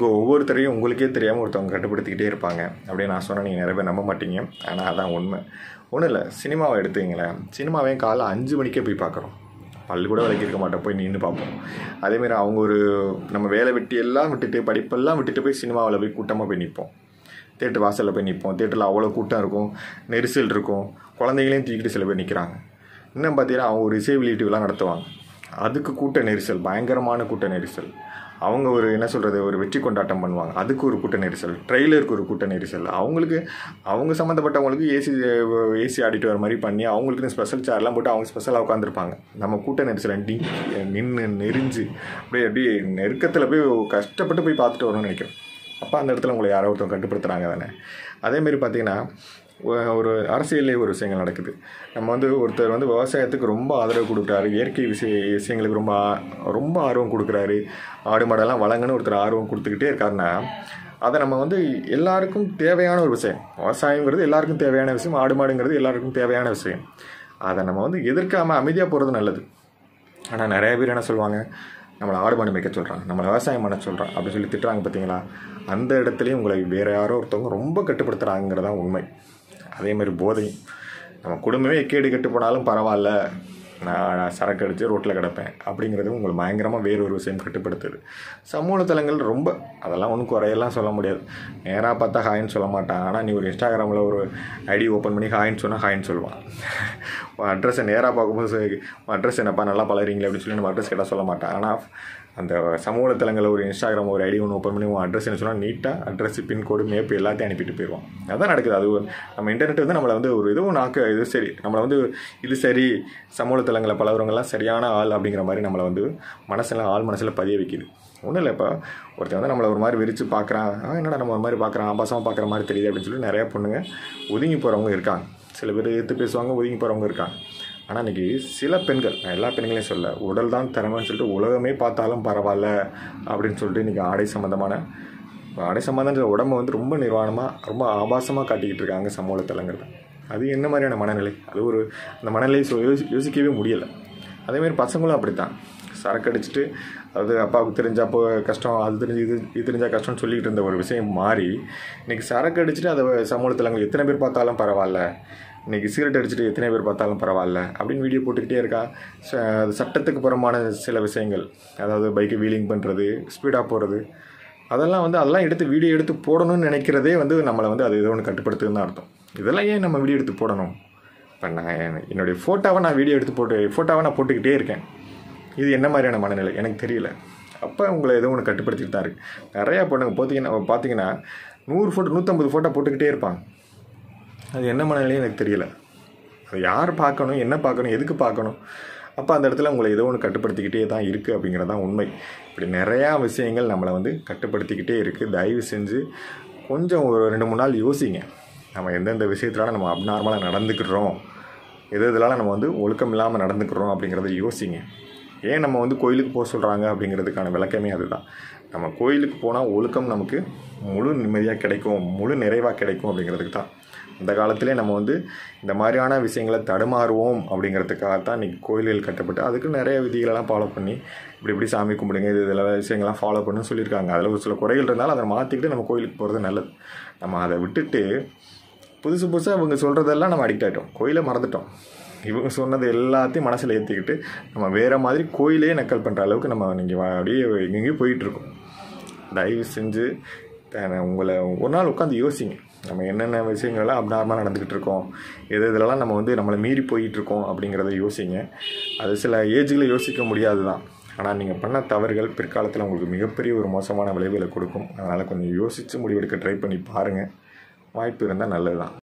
ஒவ்வொருத்தரையும் உங்களுக்கே தெரியாமல் ஒருத்தவங்க கட்டுப்படுத்திக்கிட்டே இருப்பாங்க அப்படின்னு நான் சொன்னால் நீங்கள் நிறைய பேர் நம்ப மாட்டீங்க. ஆனால் அதான் உண்மை. ஒன்றும் இல்லை, சினிமாவை எடுத்துக்கிங்களேன். சினிமாவையும் காலைல 5 மணிக்கே போய் பார்க்குறோம். பல்லு கூட விளக்கியிருக்க மாட்டோம், போய் நின்று பார்ப்போம். அதேமாரி அவங்க நம்ம வேலை வெட்டி எல்லாம் விட்டுட்டு படிப்பெல்லாம் விட்டுட்டு போய் சினிமாவில் போய் கூட்டமாக போய் நிற்போம். தேட்டர் வாசலில் போய் நிற்போம். தேட்டரில் அவ்வளோ கூட்டம் இருக்கும், நெரிசல் இருக்கும், குழந்தைங்களையும் தூக்கிட்டு சில பேர் நிற்கிறாங்க. இன்னும் பார்த்தீங்கன்னா அவங்க ஒரு இசை வெளியீட்டு விழா நடத்துவாங்க. அதுக்கு கூட்ட நெரிசல், பயங்கரமான கூட்ட நெரிசல். அவங்க ஒரு வெற்றி கொண்டாட்டம் பண்ணுவாங்க, அதுக்கு ஒரு கூட்ட நெரிசல். ட்ரெய்லருக்கு ஒரு கூட்ட நெரிசல். அவங்க சம்மந்தப்பட்டவங்களுக்கு ஏசி ஆடிட்டோர் மாதிரி பண்ணி அவங்களுக்கு ஸ்பெஷல் சேர்லாம் போட்டு அவங்க ஸ்பெஷலாக உட்காந்துருப்பாங்க. நம்ம கூட்ட நெரிசலை நின்று நெறிஞ்சு அப்படியே நெருக்கத்தில் போய் கஷ்டப்பட்டு போய் பார்த்துட்டு வரணும்னு நினைக்கிறோம். அப்போ அந்த இடத்துல உங்களை யாரோ ஒருத்தவங்க கட்டுப்படுத்துகிறாங்க தானே. அதேமாரி பார்த்திங்கன்னா ஒரு அரசியலே ஒரு விஷயங்கள் நடக்குது. நம்ம ஒருத்தர் விவசாயத்துக்கு ரொம்ப ஆதரவு கொடுக்குறாரு, இயற்கை விஷயங்களுக்கு ரொம்ப ஆர்வம் கொடுக்குறாரு, ஆடு மாடெல்லாம் வழங்கன்னு ஒருத்தர் ஆர்வம் கொடுத்துக்கிட்டே இருக்காருன்னா அதை நம்ம எல்லாருக்கும் தேவையான ஒரு விஷயம். விவசாயங்கிறது எல்லாருக்கும் தேவையான விஷயம், ஆடு மாடுங்கிறது எல்லாருக்கும் தேவையான விஷயம். அதை நம்ம எதிர்க்காமல் அமைதியாக போகிறது நல்லது. ஆனால் நிறைய பேர் என்ன சொல்லுவாங்க, நம்மளை ஆடு மாடு மேய்க்க சொல்கிறாங்க, நம்மளை விவசாயம் பண்ண சொல்கிறான் அப்படின்னு சொல்லி திட்டுறாங்க. பார்த்தீங்களா, அந்த இடத்துலையும் உங்களை வேறு யாரோ ஒருத்தவங்க ரொம்ப கட்டுப்படுத்துகிறாங்கிறதான் உண்மை. அதேமாதிரி போதை, நம்ம குடும்பமே கேடு கெட்டு போனாலும் பரவாயில்ல, நான் சரக்கு அடித்து ரோட்டில் கிடப்பேன் அப்படிங்கிறது உங்களை பயங்கரமாக வேறு ஒரு விஷயம் கட்டுப்படுத்துது. சமூக தளங்கள் ரொம்ப அதெல்லாம் ஒன்றும் குறையெல்லாம் சொல்ல முடியாது. நேராக பார்த்தா ஹாயின்னு சொல்ல மாட்டான். ஆனால் நீ ஒரு இன்ஸ்டாகிராமில் ஒரு ஐடி ஓப்பன் பண்ணி ஹாயின்னு சொன்னால் ஹாயின்னு சொல்லுவான். அட்ரஸை நேராக பார்க்கும்போது அட்ரஸ் என்னப்பா நல்லா பழகிறீங்களே அப்படின்னு சொல்லி நம்ம அட்ரஸ் கேட்டால் சொல்ல மாட்டான். ஆனால் அந்த சமூக தளங்களில் ஒரு இன்ஸ்டாகிராம் ஒரு ஐடி ஒன்று ஓப்பன் பண்ணி உன் அட்ரஸ் என்ன சொன்னால் நீட்டாக அட்ரஸ், பின்கோடு, மேப் எல்லாத்தையும் அனுப்பிட்டு போயிடுவான். அதான் நடக்குது. அது நம்ம இன்டர்நெட் நம்மளை ஒரு இதுவும் இது சரி, நம்மளை இது சரி, சமூக தளங்களில் பழகிறவங்கலாம் சரியான ஆள் அப்படிங்கிற மாதிரி நம்மளை மனசெல்லாம் ஆள் மனசில் பதிய வைக்கிது. ஒன்றும் இல்லை, இப்போ ஒருத்தர் நம்மளை ஒரு மாதிரி விரித்து பார்க்குறான், என்னடா நம்ம ஒரு மாதிரி பார்க்குறான், ஆபாசமாக பார்க்குற மாதிரி தெரியுது அப்படின்னு சொல்லி நிறையா பொண்ணுங்க ஒதுங்கி போகிறவங்க இருக்காங்க. சில பேர் எடுத்து பேசுவாங்க, ஒதுங்கி போகிறவங்க இருக்காங்க. ஆனால் இன்றைக்கி சில பெண்கள், நான் எல்லா பெண்களையும் சொல்ல, உடல் தான் திறமைன்னு சொல்லிட்டு உலகமே பார்த்தாலும் பரவாயில்ல அப்படின்னு சொல்லிட்டு இன்றைக்கி ஆடை சம்மந்தன்ற உடம்பை ரொம்ப நிர்வாணமாக ரொம்ப ஆபாசமாக காட்டிக்கிட்டு இருக்காங்க சமூக தளங்களில். அது என்ன மாதிரியான மனநிலை? அது அந்த மனநிலையை யோசிக்கவே முடியலை. அதேமாதிரி பசங்களும் அப்படித்தான். சரக்கு அடிச்சுட்டு அப்பாவுக்கு தெரிஞ்சப்போ கஷ்டம், அது தெரிஞ்சு இது தெரிஞ்சால் கஷ்டம்னு சொல்லிகிட்டு இருந்த ஒரு விஷயம் மாறி இன்றைக்கி சரக்கு அடிச்சுட்டு அதை சமூக தளங்கள் எத்தனை பேர் பார்த்தாலும் பரவாயில்ல, இன்றைக்கி சிகரெட் அடிச்சுட்டு எத்தனை பேர் பார்த்தாலும் பரவாயில்ல அப்படின்னு வீடியோ போட்டுக்கிட்டே இருக்கா. சட்டத்துக்கு புறமான சில விஷயங்கள், அதாவது பைக்கை வீலிங் பண்ணுறது, ஸ்பீடாக போகிறது, அதெல்லாம் எடுத்து வீடியோ எடுத்து போடணும்னு நினைக்கிறதே நம்மளை அது ஏதோ ஒன்று கட்டுப்படுத்துன்னு தான் அர்த்தம். இதெல்லாம் ஏன் நம்ம வீடியோ எடுத்து போடணும்? இப்போ நான் என்னுடைய ஃபோட்டோவை நான் வீடியோ எடுத்து நான் போட்டுக்கிட்டே இருக்கேன். இது என்ன மாதிரியான மனநிலை எனக்கு தெரியல. அப்போ உங்களை ஏதோ ஒன்று கட்டுப்படுத்திட்டு தான் இருக்குது. நிறையா பொண்ணுங்க பார்த்தீங்கன்னா 100 ஃபோட்டோ 150 ஃபோட்டோ போட்டுக்கிட்டே இருப்பாங்க. அது என்ன மனநிலையும் எனக்கு தெரியல. அது யார் பார்க்கணும், என்ன பார்க்கணும், எதுக்கு பார்க்கணும்? அப்போ அந்த இடத்துல உங்களை ஏதோ ஒன்று கட்டுப்படுத்திக்கிட்டே தான் இருக்குது அப்படிங்கிறது தான் உண்மை. இப்படி நிறையா விஷயங்கள் நம்மளை கட்டுப்படுத்திக்கிட்டே இருக்குது. தயவு செஞ்சு கொஞ்சம் ஒரு 2-3 நாள் யோசிங்க. நம்ம எந்தெந்த விஷயத்தினால நம்ம அப்நார்மலாக நடந்துக்கிறோம், இதெல்லாம் நம்ம ஒழுக்கம் இல்லாமல் நடந்துக்கிறோம் அப்படிங்கிறத யோசிங்க. ஏன் நம்ம கோயிலுக்கு போக சொல்கிறாங்க அப்படிங்கிறதுக்கான விளக்கமே அதுதான். நம்ம கோயிலுக்கு போனால் ஒழுக்கம் நமக்கு முழு நிம்மதியாக கிடைக்கும், முழு நிறைவாக கிடைக்கும் அப்படிங்கிறதுக்கு தான். அந்த காலத்திலே நம்ம இந்த மாதிரியான விஷயங்களை தடுமாறுவோம் அப்படிங்கிறதுக்காகத்தான் இன்றைக்கி கோயில்கள் கட்டப்பட்டு அதுக்கு நிறைய விதிகளெல்லாம் ஃபாலோ பண்ணி இப்படி சாமி கும்பிடுங்க, இதெல்லாம் விஷயங்கள்லாம் ஃபாலோ பண்ணுன்னு சொல்லியிருக்காங்க. அதில் ஒரு சில குறைகள் இருந்தாலும் அதை மாற்றிக்கிட்டு நம்ம கோயிலுக்கு போகிறது நல்லது. நம்ம அதை விட்டுட்டு புதுசாக இவங்க சொல்கிறதெல்லாம் நம்ம அடிக்ட் ஆகிட்டோம், கோயிலை மறந்துட்டோம். இவங்க சொன்னது எல்லாத்தையும் மனசில் ஏற்றிக்கிட்டு நம்ம வேறு மாதிரி கோயிலே நக்கல் பண்ணுற அளவுக்கு நம்ம அப்படியே எங்கேயும் போயிட்டுருக்கோம். தயவு செஞ்சு உங்களை ஒரு நாள் உட்காந்து யோசிங்க. நம்ம என்னென்ன விஷயங்கள்லாம் அப்நார்மலாக நடந்துக்கிட்டு இருக்கோம், இதெல்லாம் நம்ம நம்மளை மீறி போயிட்டுருக்கோம் அப்படிங்கிறத யோசிங்க. அது சில ஏஜில் யோசிக்க முடியாது தான். ஆனால் நீங்கள் பண்ண தவறுகள் பிற்காலத்தில் உங்களுக்கு மிகப்பெரிய ஒரு மோசமான விளைவுகளை கொடுக்கும். அதனால் கொஞ்சம் யோசித்து முடிவெடுக்க ட்ரை பண்ணி பாருங்கள். வாய்ப்பு இருந்தால் நல்லது தான்.